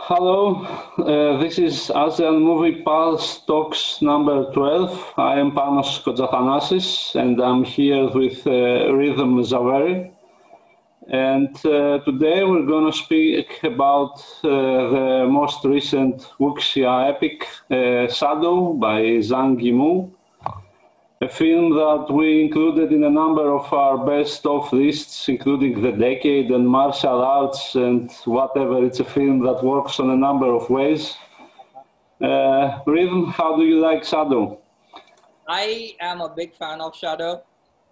Hello, this is ASEAN Movie Pulse Talks number 12. I am Panos Kotzathanasis and I'm here with Rhythm Zaveri. And today we're going to speak about the most recent Wuxia epic, Shadow by Zhang Yimou. A film that we included in a number of our best of lists, including The Decade and Martial Arts and whatever. It's a film that works on a number of ways. Rhythm, how do you like Shadow? I am a big fan of Shadow.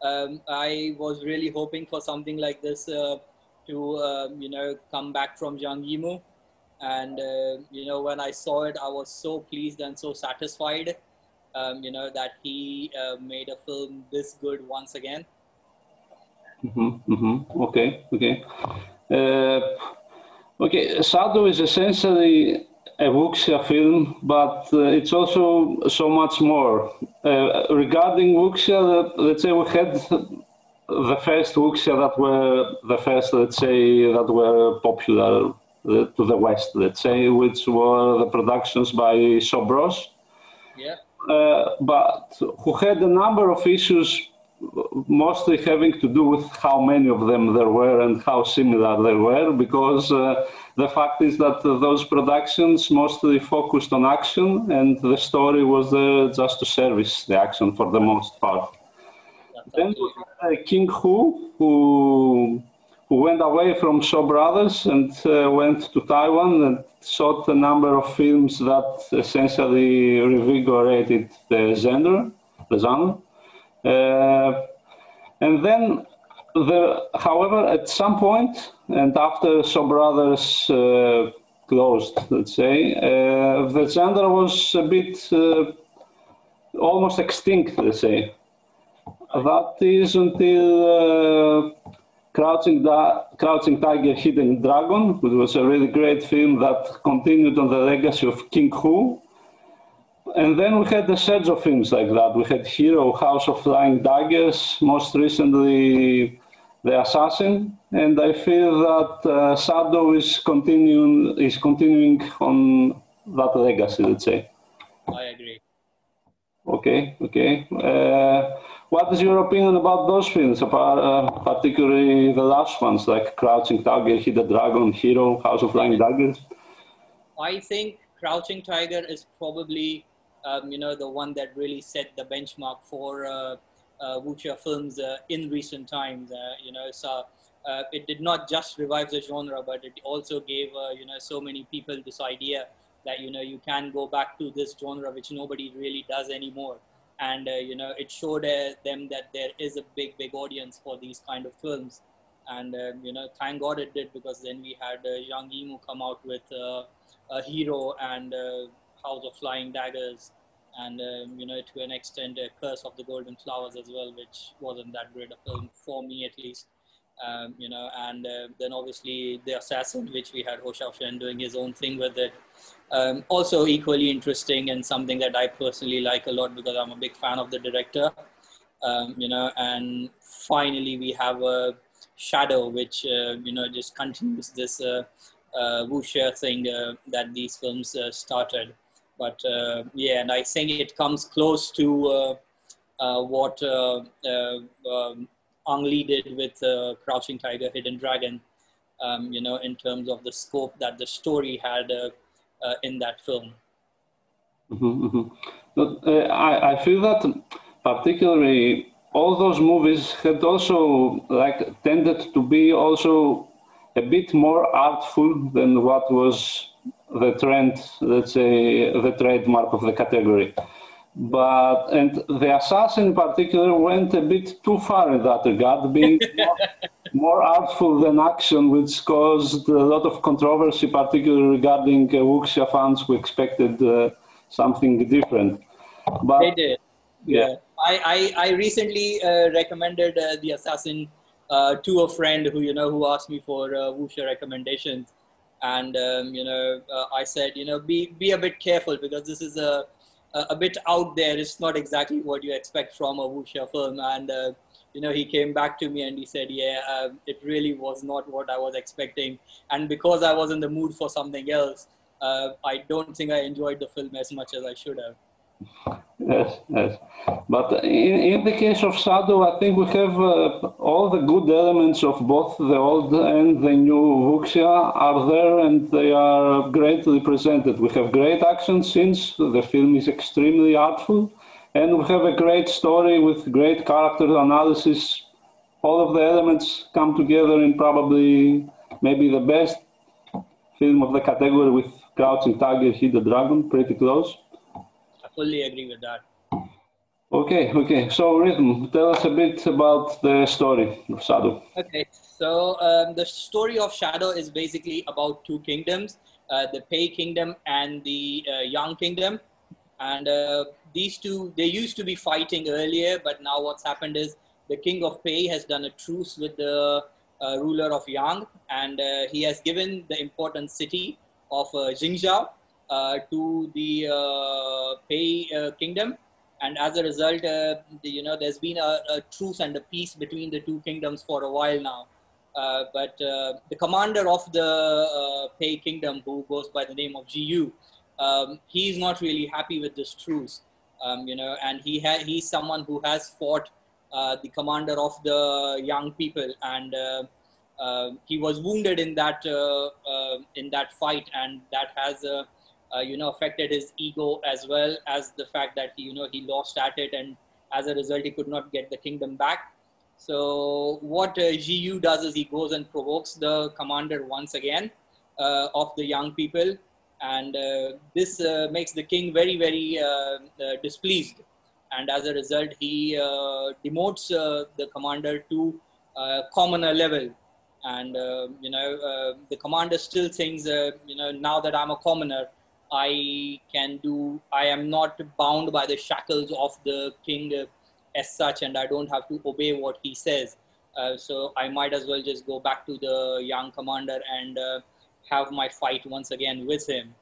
I was really hoping for something like this to, come back from Zhang Yimou. And, when I saw it, I was so pleased and so satisfied. That he made a film this good once again. Okay. Shadow is essentially a Wuxia film, but it's also so much more. Regarding Wuxia, let's say we had the first Wuxia that were the first, let's say, that were popular to the West, let's say, which were the productions by Shaw Bros. Yeah. But who had a number of issues, mostly having to do with how many of them there were and how similar they were, because the fact is that those productions mostly focused on action and the story was there just to service the action for the most part. Then we had King who went away from Shaw Brothers and went to Taiwan and shot a number of films that essentially revigorated the genre. And then, however, at some point, and after Shaw Brothers closed, let's say, the genre was a bit almost extinct, let's say. That is until Crouching Tiger, Hidden Dragon, which was a really great film that continued on the legacy of King Hu. And then we had a surge of films like that. We had Hero, House of Flying Daggers, most recently The Assassin. And I feel that Shadow is continuing on that legacy, let's say. I agree. Okay. What is your opinion about those films, particularly the last ones, like Crouching Tiger, Hidden Dragon, Hero, House of Flying Daggers? I think Crouching Tiger is probably, the one that really set the benchmark for Wuxia films in recent times. So it did not just revive the genre, but it also gave, so many people this idea that, you can go back to this genre, which nobody really does anymore. And, it showed them that there is a big audience for these kind of films. And, thank God it did, because then we had Zhang Yimou come out with a Hero and House of Flying Daggers. And, to an extent, Curse of the Golden Flowers as well, which wasn't that great a film for me, at least. And then obviously The Assassin, which we had Ho Xiaoshen doing his own thing with it. Also equally interesting and something that I personally like a lot because I'm a big fan of the director. And finally we have a Shadow, which, just continues this Wuxia thing that these films started. But and I think it comes close to what Ang Lee did with Crouching Tiger, Hidden Dragon, in terms of the scope that the story had in that film. I feel that particularly all those movies had also tended to be also a bit more artful than what was the trend, let's say, the trademark of the category. And The Assassin in particular went a bit too far in that regard, being more artful than action, which caused a lot of controversy, particularly regarding Wuxia fans who expected something different. But, they did. Yeah. I recently recommended The Assassin to a friend who asked me for Wuxia recommendations. And, I said, be a bit careful because this is a bit out there. It's not exactly what you expect from a Wuxia film. And, he came back to me and he said, it really was not what I was expecting. And because I was in the mood for something else, I don't think I enjoyed the film as much as I should have. Yes, yes. But in the case of Shadow, I think we have all the good elements of both the old and the new Wuxia are there, and they are greatly presented. We have great action scenes, the film is extremely artful, and we have a great story with great character analysis. All of the elements come together in probably maybe the best film of the category, with Crouching Tiger, Hidden Dragon, pretty close. I fully agree with that. Okay, okay. So, Rhythm, tell us a bit about the story of Shadow. Okay, so the story of Shadow is basically about two kingdoms, the Pei Kingdom and the Yang Kingdom. And these two, they used to be fighting earlier, but now what's happened is the king of Pei has done a truce with the ruler of Yang, and he has given the important city of Jingzhou to the Pei kingdom. And as a result, there's been a truce and a peace between the two kingdoms for a while now. But the commander of the Pei kingdom, who goes by the name of Jiyu, he's not really happy with this truce, and he's someone who has fought the commander of the young people, and he was wounded in that fight, and that has affected his ego, as well as the fact that he lost at it, and as a result he could not get the kingdom back. So what Jiyu does is he goes and provokes the commander once again of the young people, and this makes the king very, very displeased, and as a result he demotes the commander to commoner level. And the commander still thinks, now that I'm a commoner, I am not bound by the shackles of the king as such, and I don't have to obey what he says. So I might as well just go back to the young commander and have my fight once again with him.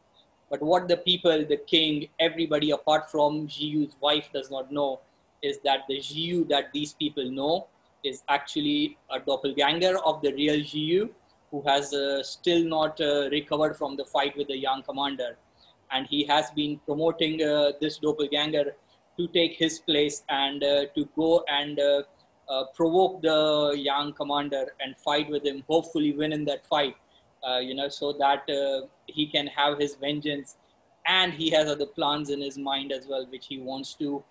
But what the people, the king, everybody apart from Jiyu's wife does not know is that the Jiyu that these people know is actually a doppelganger of the real Jiyu, who has still not recovered from the fight with the young commander. And he has been promoting this doppelganger to take his place and to go and provoke the young commander and fight with him, hopefully win in that fight. So that he can have his vengeance, and he has other plans in his mind as well, which he wants to,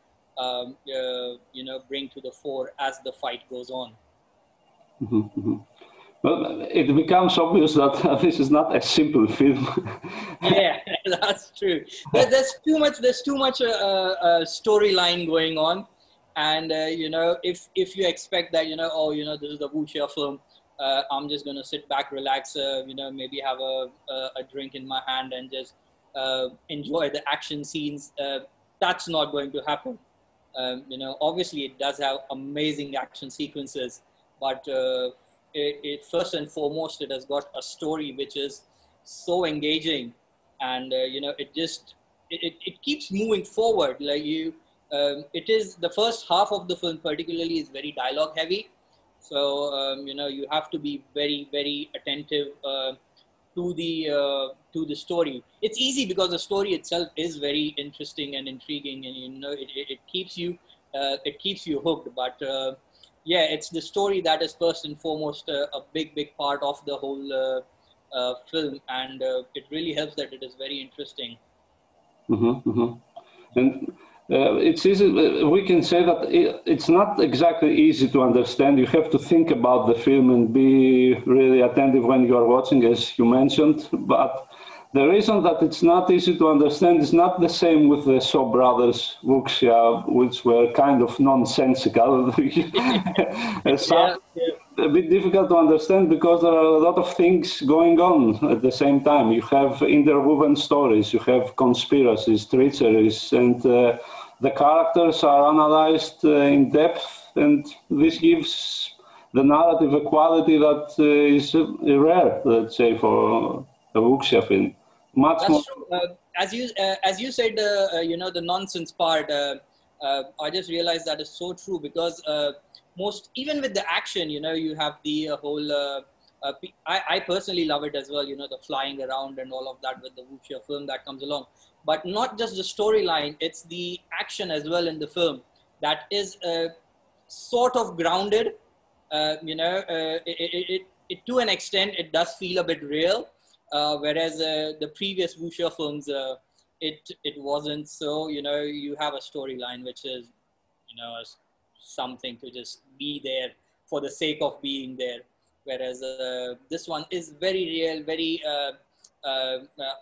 bring to the fore as the fight goes on. Mm-hmm, mm-hmm. Well, it becomes obvious that this is not a simple film. Yeah, that's true. There's too much. There's too much storyline going on, and if you expect that this is the Wuxia film. I'm just going to sit back, relax, maybe have a drink in my hand and just enjoy the action scenes. That's not going to happen. Obviously it does have amazing action sequences, but it first and foremost, it has got a story which is so engaging, and it keeps moving forward. It is the first half of the film particularly is very dialogue heavy. So you have to be very, very attentive to the story. It's easy because the story itself is very interesting and intriguing, and it keeps you hooked. But it's the story that is first and foremost a big part of the whole film, and it really helps that it is very interesting. Mm-hmm, mm-hmm. And it's easy. We can say that it's not exactly easy to understand. You have to think about the film and be really attentive when you are watching, as you mentioned. But the reason that it's not easy to understand is not the same with the Shaw Brothers Wuxia, which were kind of nonsensical. A bit difficult to understand because there are a lot of things going on at the same time. You have interwoven stories, you have conspiracies, treacheries, and the characters are analyzed in depth, and this gives the narrative a quality that is rare, let's say, for a Wuxia film. That's more true. As you said, the nonsense part, I just realized that is so true, because even with the action, you have the whole I personally love it as well, you know, the flying around and all of that with the wuxia film that comes along. But not just the storyline, it's the action as well in the film that is sort of grounded. To an extent, it does feel a bit real, whereas the previous wuxia films, it wasn't so. You know, you have a storyline which is, you know, something to just be there for the sake of being there. Whereas this one is very real, very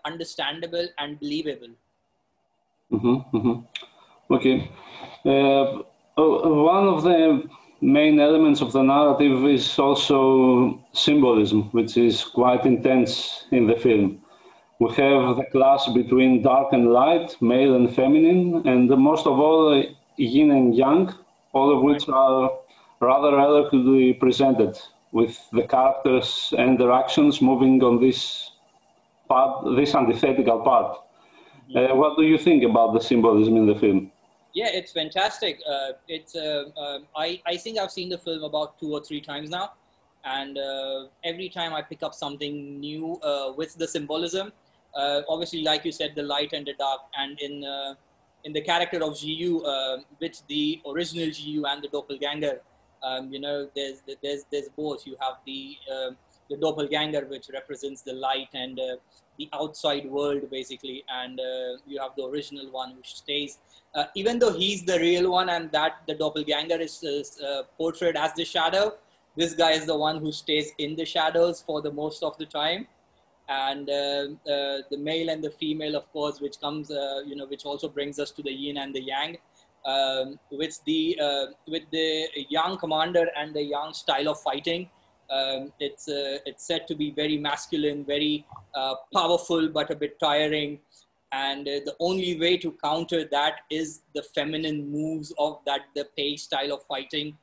understandable and believable. Okay. One of the main elements of the narrative is also symbolism, which is quite intense in the film. We have the clash between dark and light, male and feminine, and most of all, yin and yang, all of which are rather eloquently presented, with the characters and their actions moving on this part, this antithetical part. What do you think about the symbolism in the film? Yeah, it's fantastic. I think I've seen the film about 2 or 3 times now, and every time I pick up something new with the symbolism. Obviously, like you said, the light and the dark, and in the character of Jiyu, with the original Jiyu and the doppelganger, you know, there's both. You have the doppelganger, which represents the light and the outside world, basically, and you have the original one, which stays. Even though he's the real one, and that the doppelganger is portrayed as the shadow, this guy is the one who stays in the shadows for the most of the time. And the male and the female, of course, which comes, you know, which also brings us to the yin and the yang, with the young commander and the young style of fighting. It's said to be very masculine, very powerful, but a bit tiring. And the only way to counter that is the feminine moves of that the page style of fighting,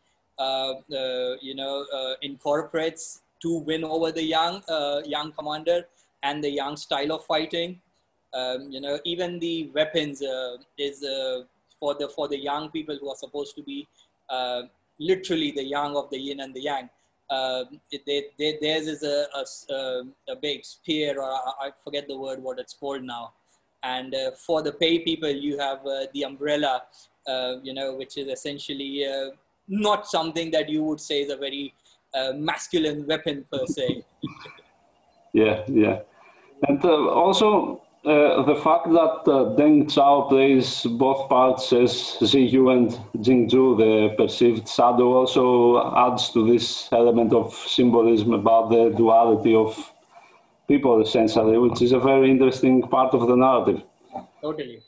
incorporates to win over the young commander and the young style of fighting. You know, even the weapons is for the young people who are supposed to be literally the yang of the yin and the yang. Theirs is a big spear, or I forget the word what it's called now. And for the pay people, you have the umbrella, you know, which is essentially not something that you would say is a very masculine weapon per se. Yeah. And also the fact that Deng Zhao plays both parts as Ziyu and Jingzhu, the perceived shadow, also adds to this element of symbolism about the duality of people, essentially, which is a very interesting part of the narrative. Totally.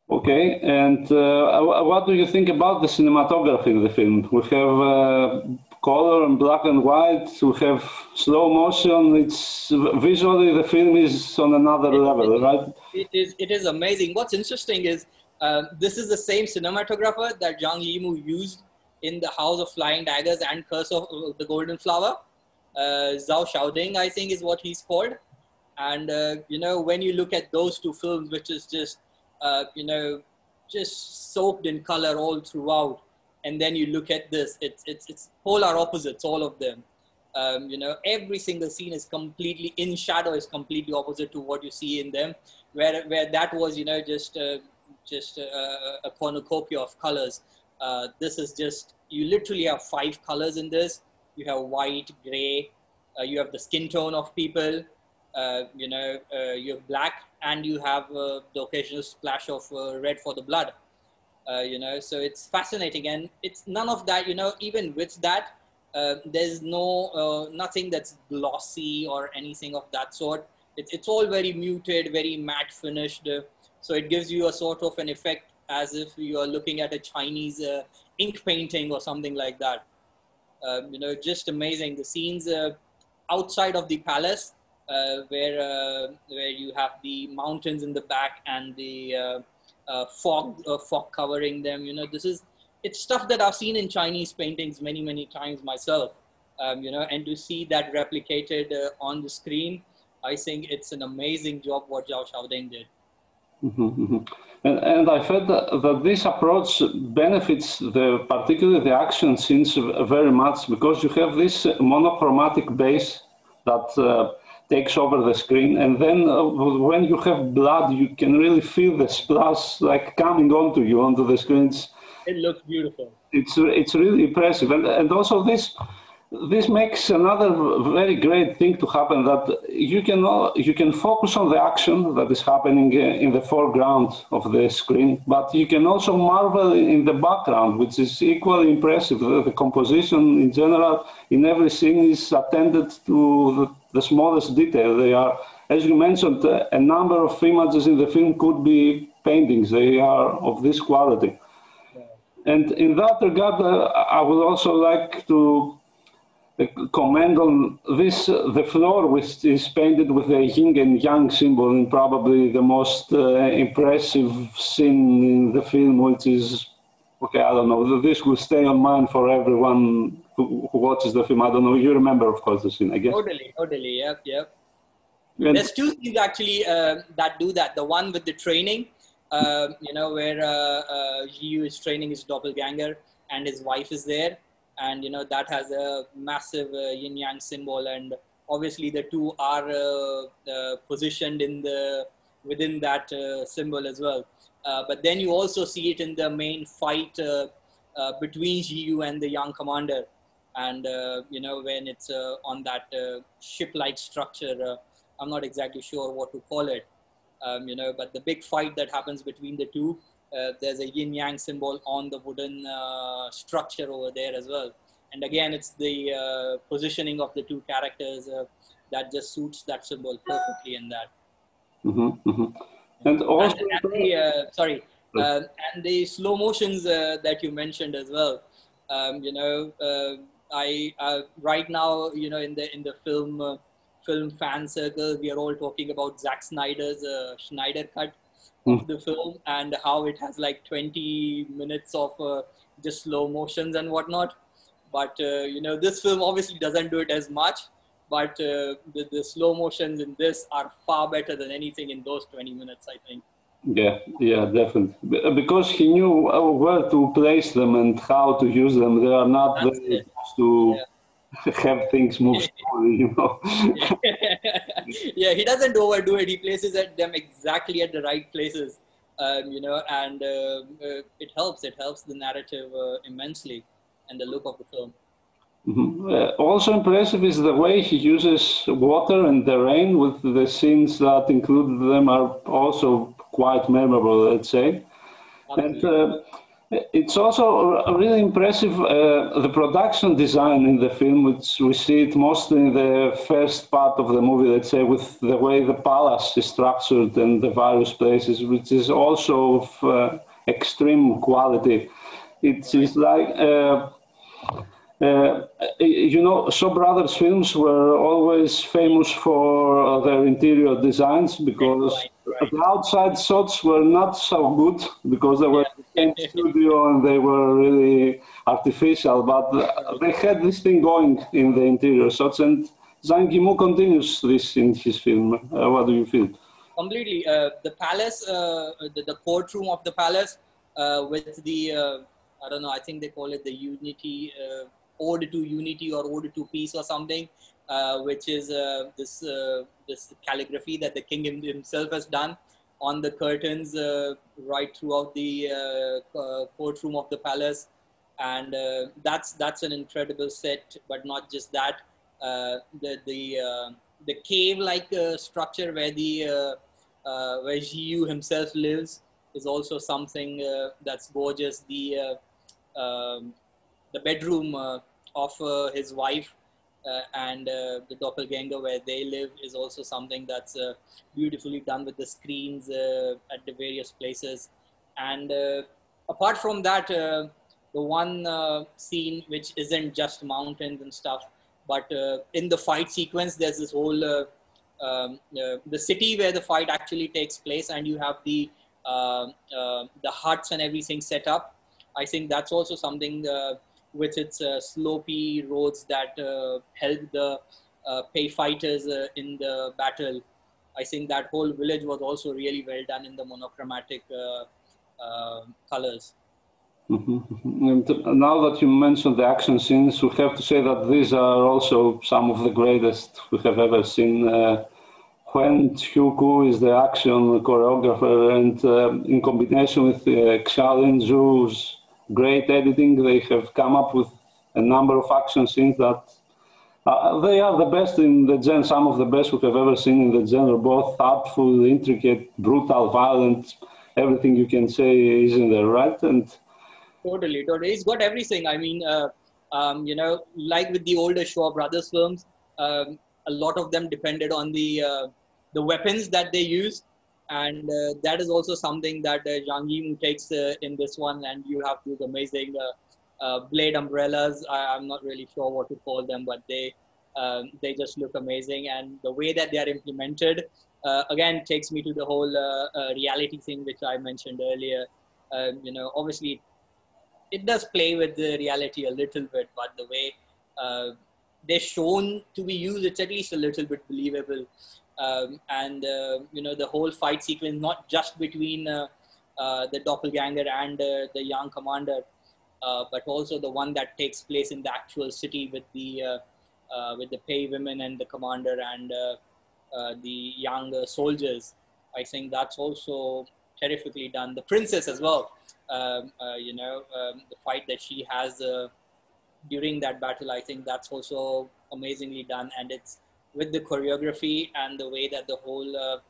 Okay, and what do you think about the cinematography in the film? We have color and black and white, we have slow motion. It's visually the film is on another level, right? It is amazing. What's interesting is this is the same cinematographer that Zhang Yimou used in The House of Flying Daggers and Curse of the Golden Flower. Zhao Xiaoding, I think, is what he's called. And you know, when you look at those two films, which is just you know, just soaked in color all throughout, and then you look at this, it's polar opposites, all of them. You know, every single scene is completely in shadow, is completely opposite to what you see in them. Where that was, you know, just a cornucopia of colors. This is just, you literally have 5 colors in this. You have white, gray, you have the skin tone of people, you know, you have black, and you have the occasional splash of red for the blood. You know, so it's fascinating, and it's none of that, you know, even with that, there's nothing that's glossy or anything of that sort. It's all very muted, very matte finished. So it gives you a sort of an effect, as if you are looking at a Chinese ink painting or something like that. You know, just amazing. The scenes outside of the palace, where you have the mountains in the back and the fog covering them. You know, it's stuff that I've seen in Chinese paintings many times myself. You know, and to see that replicated on the screen, I think it's an amazing job what Zhao Xiaoding did. And I felt that this approach benefits particularly the action scenes very much because you have this monochromatic base that takes over the screen, and then when you have blood, you can really feel the splash like coming onto you onto the screens. It looks beautiful. It's really impressive, and also this makes another very great thing to happen, that you can focus on the action that is happening in the foreground of the screen, but you can also marvel in the background, which is equally impressive. The composition in general in every scene is attended to the smallest detail. They are, as you mentioned, a number of images in the film could be paintings. They are of this quality. And in that regard, I would also like to comment on this, the floor, which is painted with a yin and yang symbol, and probably the most impressive scene in the film, which is, okay, I don't know, this will stay on mind for everyone who watches the film. I don't know, you remember, of course, the scene, I guess. Totally, yep. And there's two scenes actually that do that. The one with the training, where Jiyu is training his doppelganger and his wife is there. And, that has a massive yin-yang symbol. And obviously the two are positioned within that symbol as well. But then you also see it in the main fight between Jiyu and the young commander. And, when it's on that ship-like structure, I'm not exactly sure what to call it. But the big fight that happens between the two, there's a yin-yang symbol on the wooden structure over there as well. And again, it's the positioning of the two characters that just suits that symbol perfectly in that. And also, and the slow motions that you mentioned as well. I right now, in the film fan circle, we are all talking about Zack Snyder's Schneider cut of the film, and how it has like 20 minutes of just slow motions and whatnot. But this film obviously doesn't do it as much, but the slow motions in this are far better than anything in those 20 minutes, I think. Yeah, definitely. Because he knew where to place them and how to use them. They are not there to have things move slowly, Yeah, he doesn't overdo it. He places them exactly at the right places, and it helps. It helps the narrative immensely and the look of the film. Also impressive is the way he uses water and the rain, with the scenes that include them are also quite memorable, let's say. Absolutely. And it's also really impressive, the production design in the film, which we see it mostly in the first part of the movie, let's say, with the way the palace is structured and the various places, which is also of extreme quality. It is like... Shaw Brothers films were always famous for their interior designs, because the outside shots were not so good because they were in the studio and they were really artificial, but they had this thing going in the interior shots, and Zhang Yimou continues this in his film. What do you feel? Completely. The palace, the courtroom of the palace with the, I don't know, I think they call it the Unity, Ode to Unity or Ode to Peace or something, which is this calligraphy that the king himself has done on the curtains right throughout the courtroom of the palace. And that's an incredible set. But not just that, the cave-like structure where where Jiyu himself lives is also something that's gorgeous. The bedroom of his wife and the doppelganger where they live is also something that's beautifully done with the screens at the various places. And apart from that, the one scene which isn't just mountains and stuff, but in the fight sequence, there's this whole the city where the fight actually takes place, and you have the huts and everything set up. I think that's also something with its slopey roads that help the pay fighters in the battle. I think that whole village was also really well done in the monochromatic colors. And now that you mentioned the action scenes, we have to say that these are also some of the greatest we have ever seen. When Hyuku is the action choreographer, and in combination with Xiaolin Zhu's great editing, they have come up with a number of action scenes that they are the best in the genre, some of the best we have ever seen in the genre, both artful, intricate, brutal, violent, everything you can say is in there, right? And Totally. He's got everything. I mean, like with the older Shaw Brothers films, a lot of them depended on the weapons that they used, and that is also something that Zhang Yimou takes in this one. And you have these amazing blade umbrellas. I'm not really sure what to call them, but they just look amazing, and the way that they are implemented again takes me to the whole reality thing which I mentioned earlier. Obviously it does play with the reality a little bit, but the way they're shown to be used, it's at least a little bit believable. The whole fight sequence, not just between the doppelganger and the young commander, but also the one that takes place in the actual city with the pay women and the commander and the young soldiers. I think that's also terrifically done. The princess as well. The fight that she has during that battle, I think that's also amazingly done, and it's with the choreography and the way that the whole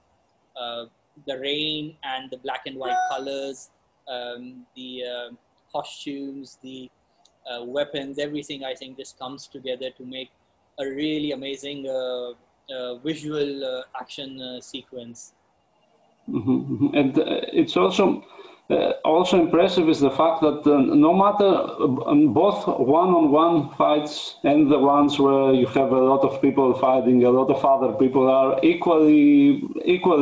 the rain and the black and white colors, the costumes, the weapons, everything, I think just comes together to make a really amazing visual action sequence. And it's also impressive is the fact that no matter both one-on-one fights and the ones where you have a lot of people fighting, a lot of other people are equally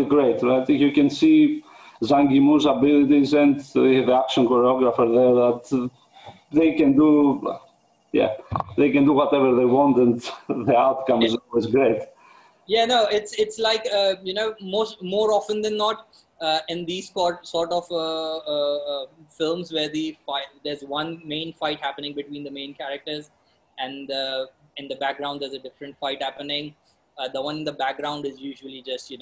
great, right? You can see Zhang Yimou's abilities and the action choreographer there that they can do whatever they want, and the outcome is always great. Yeah, no, it's like more often than not in these sort of films where there's one main fight happening between the main characters, and in the background there's a different fight happening. The one in the background is usually just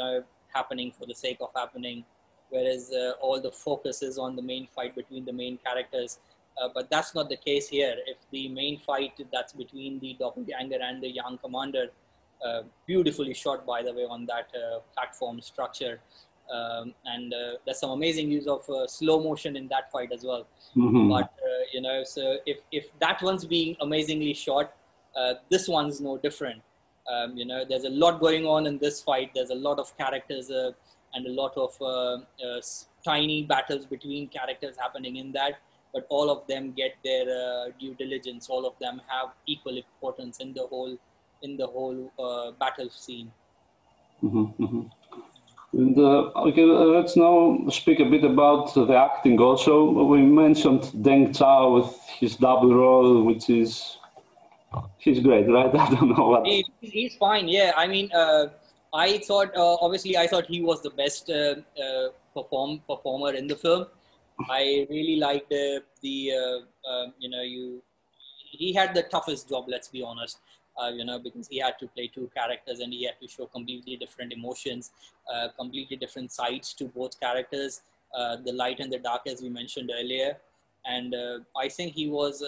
happening for the sake of happening, whereas all the focus is on the main fight between the main characters. But that's not the case here. If the main fight that's between the doppelganger and the young commander, beautifully shot, by the way, on that platform structure. And there's some amazing use of slow motion in that fight as well. But, so if that one's being amazingly shot, this one's no different. There's a lot going on in this fight. There's a lot of characters and a lot of tiny battles between characters happening in that. But all of them get their due diligence. All of them have equal importance in the whole battle scene. And okay, let's now speak a bit about the acting also. We mentioned Deng Zhao with his double role, which is, he's great, right? I don't know what. He's fine, yeah. I mean, I thought, obviously, I thought he was the best performer in the film. I really liked he had the toughest job, let's be honest. Because he had to play two characters and he had to show completely different emotions, completely different sides to both characters, the light and the dark, as we mentioned earlier. And I think he was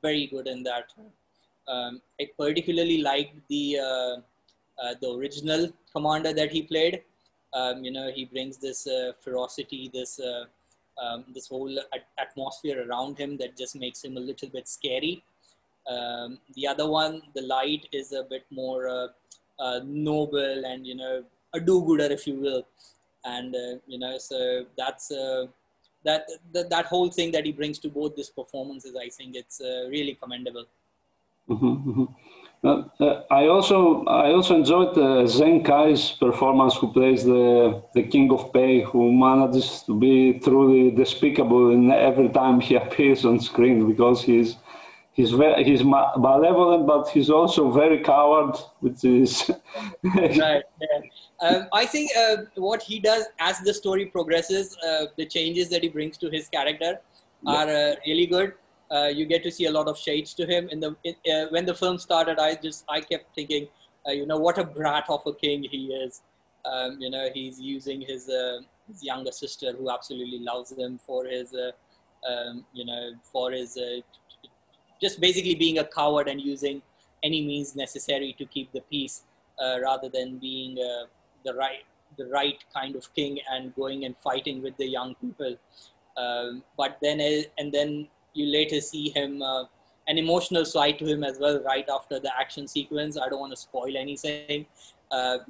very good in that. I particularly liked the original commander that he played. He brings this ferocity, this whole atmosphere around him that just makes him a little bit scary. The other one, the light, is a bit more noble and a do-gooder, if you will, and so that's that whole thing that he brings to both these performances. I think it's really commendable. I also enjoyed Zheng Kai's performance, who plays the King of Pei, who manages to be truly despicable in every time he appears on screen, because he's malevolent, but he's also very coward, which is Right. Yeah. I think what he does as the story progresses, the changes that he brings to his character are really good. You get to see a lot of shades to him. When the film started, I kept thinking, what a brat of a king he is. He's using his younger sister, who absolutely loves him, for his for his just basically being a coward and using any means necessary to keep the peace, rather than being the right kind of king and going and fighting with the young people. But then you later see him, an emotional side to him as well, right after the action sequence. I don't want to spoil anything, but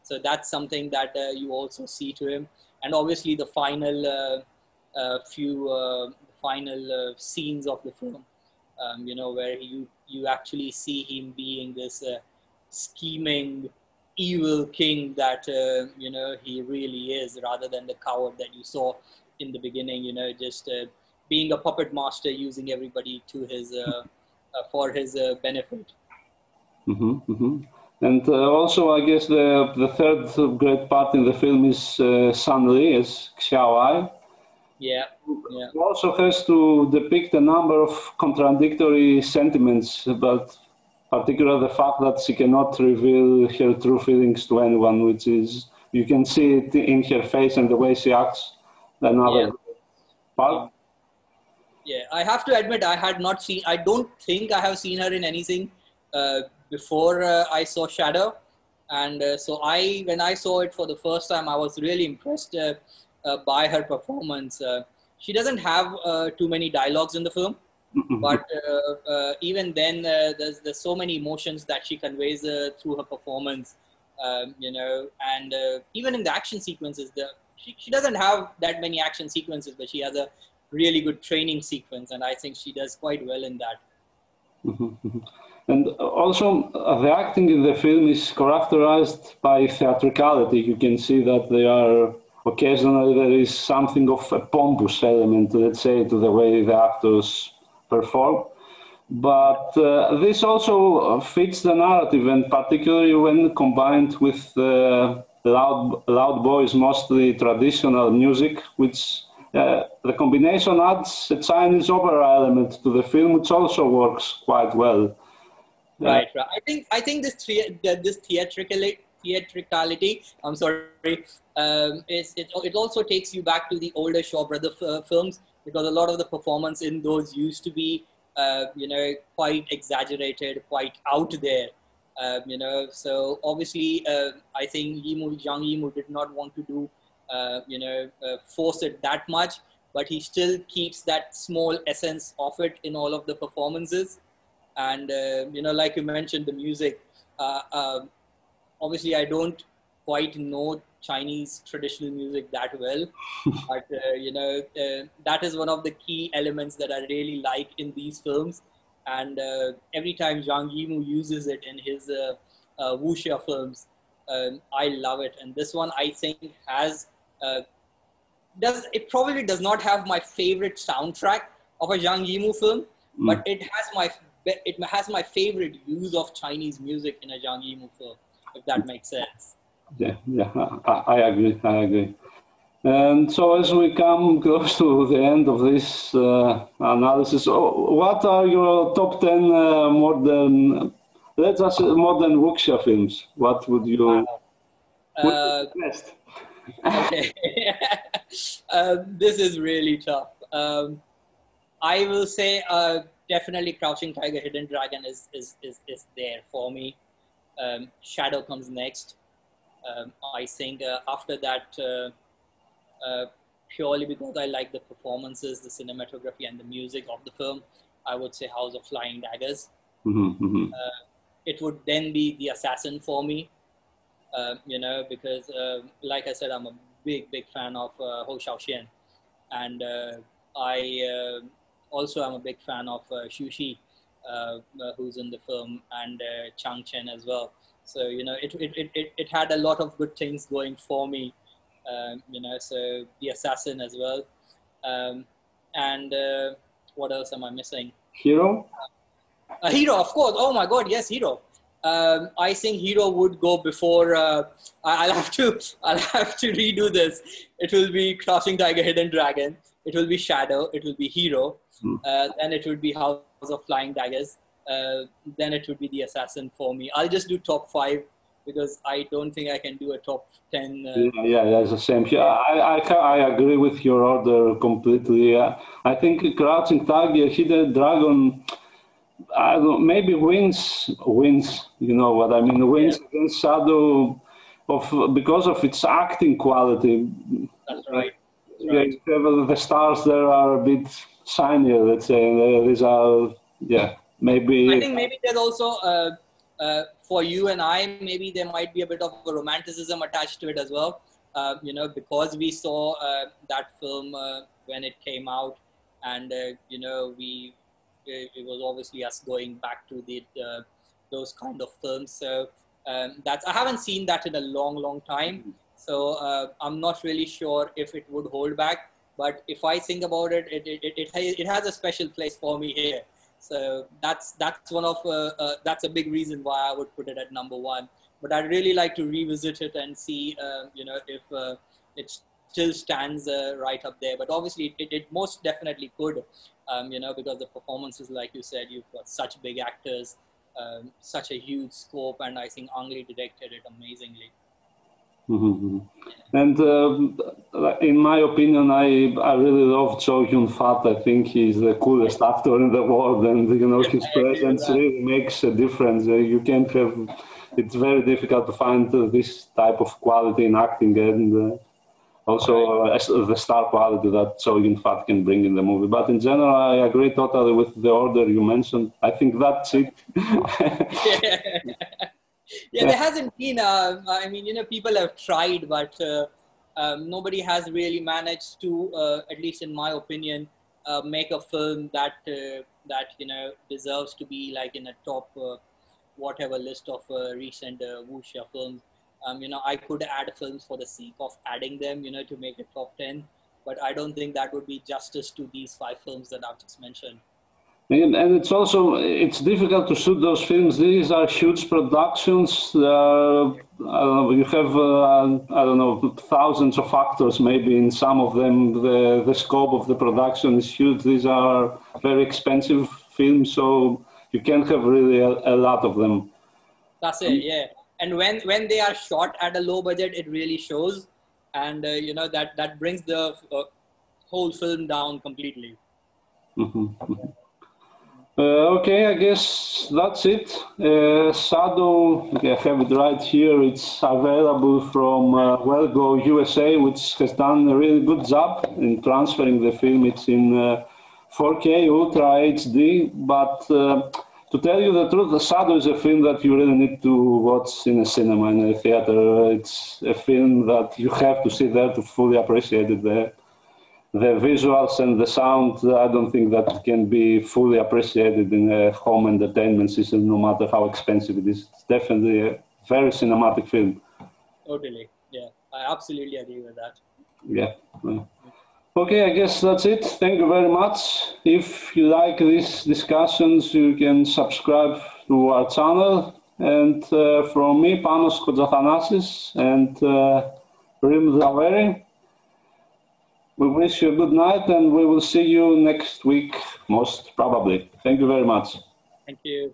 so that's something that you also see to him. And obviously the final scenes of the film, where you actually see him being this scheming, evil king that he really is, rather than the coward that you saw in the beginning. Just being a puppet master, using everybody to his for his benefit. And also, I guess the third great part in the film is Sanli as Xiaowai. Yeah. It also has to depict a number of contradictory sentiments, but particularly the fact that she cannot reveal her true feelings to anyone, which is, you can see it in her face and the way she acts. Another part. Yeah, I have to admit, I don't think I have seen her in anything before I saw Shadow. And when I saw it for the first time, I was really impressed by her performance. She doesn't have too many dialogues in the film, but even then, there's so many emotions that she conveys through her performance. And even in the action sequences, she doesn't have that many action sequences, but she has a really good training sequence, and I think she does quite well in that. And also, the acting in the film is characterized by theatricality. You can see that occasionally there is something of a pompous element, let's say, to the way the actors perform. But this also fits the narrative, and particularly when combined with Loud Boy's mostly traditional music, which the combination adds a Chinese opera element to the film, which also works quite well. Right. I think this theatricality. I'm sorry. It also takes you back to the older Shaw Brothers films, because a lot of the performance in those used to be, quite exaggerated, quite out there. So obviously, I think Zhang Yimou did not want to do, force it that much, but he still keeps that small essence of it in all of the performances. And like you mentioned, the music. Obviously, I don't quite know Chinese traditional music that well, but that is one of the key elements that I really like in these films. And every time Zhang Yimou uses it in his wuxia films, I love it. And this one, I think, probably does not have my favorite soundtrack of a Zhang Yimou film, but it has my favorite use of Chinese music in a Zhang Yimou film, if that makes sense. Yeah, I agree. And so as we come close to the end of this analysis, what are your top 10 modern wuxia films? What would you best? Okay. This is really tough. I will say definitely Crouching Tiger, Hidden Dragon is there for me. Shadow comes next. I think after that, purely because I like the performances, the cinematography, and the music of the film, I would say House of Flying Daggers. It would then be The Assassin for me, because like I said, I'm a big fan of Ho Xiaoxian, and I also am a big fan of Xu Shi, who's in the film, and Chang Chen as well. So it had a lot of good things going for me. So The Assassin as well, and what else am I missing? Hero? A Hero, of course. Oh my God, yes, Hero. I think Hero would go before. I'll have to redo this. It will be Crouching Tiger, Hidden Dragon. It will be Shadow. It will be Hero. Then it would be House of Flying Daggers. Then it would be The Assassin for me. I'll just do top 5 because I don't think I can do a top 10. Yeah, it's the same here. I agree with your order completely. I think Crouching Tiger, Hidden Dragon, I don't, maybe wins. You know what I mean? Wins against Shadow because of its acting quality. That's right. The stars there are a bit shinier, let's say. These are, maybe. I think maybe there's also, for you and I, maybe there might be a bit of a romanticism attached to it as well. Because we saw that film when it came out, and it was obviously us going back to those kind of films. So I haven't seen that in a long time. So I'm not really sure if it would hold back. But if I think about it, it has a special place for me here. So that's one of that's a big reason why I would put it at number 1. But I'd really like to revisit it and see if it still stands right up there. But obviously it most definitely could, because the performances, like you said, you've got such big actors, such a huge scope, and I think Ang Lee directed it amazingly. And in my opinion, I really love Cho Yun-fat. I think he's the coolest actor in the world, and his presence really makes a difference. You can't have. It's very difficult to find this type of quality in acting, and also the star quality that Cho Yun-fat can bring in the movie. But in general, I agree totally with the order you mentioned. I think that's it. Yeah, there hasn't been. People have tried, but nobody has really managed to, at least in my opinion, make a film that deserves to be like in a top whatever list of recent wuxia films. I could add films for the sake of adding them, to make a top 10, but I don't think that would be justice to these 5 films that I've just mentioned. And it's difficult to shoot those films. These are huge productions. You have thousands of actors. Maybe in some of them, the scope of the production is huge. These are very expensive films, so you can't have really a lot of them. That's it, yeah. And when they are shot at a low budget, it really shows, and that brings the whole film down completely. Okay, I guess that's it. Shadow, I have it right here. It's available from Go USA, which has done a really good job in transferring the film. It's in 4K Ultra HD, but to tell you the truth, The Shadow is a film that you really need to watch in a cinema, in a theater. It's a film that you have to sit there to fully appreciate it there. The visuals and the sound, I don't think that can be fully appreciated in a home entertainment system, no matter how expensive it is. It's definitely a very cinematic film. Totally, yeah. I absolutely agree with that. Yeah. Okay, I guess that's it. Thank you very much. If you like these discussions, you can subscribe to our channel. And from me, Panos Kotzathanasis and Zaveri, we wish you a good night, and we will see you next week, most probably. Thank you very much. Thank you.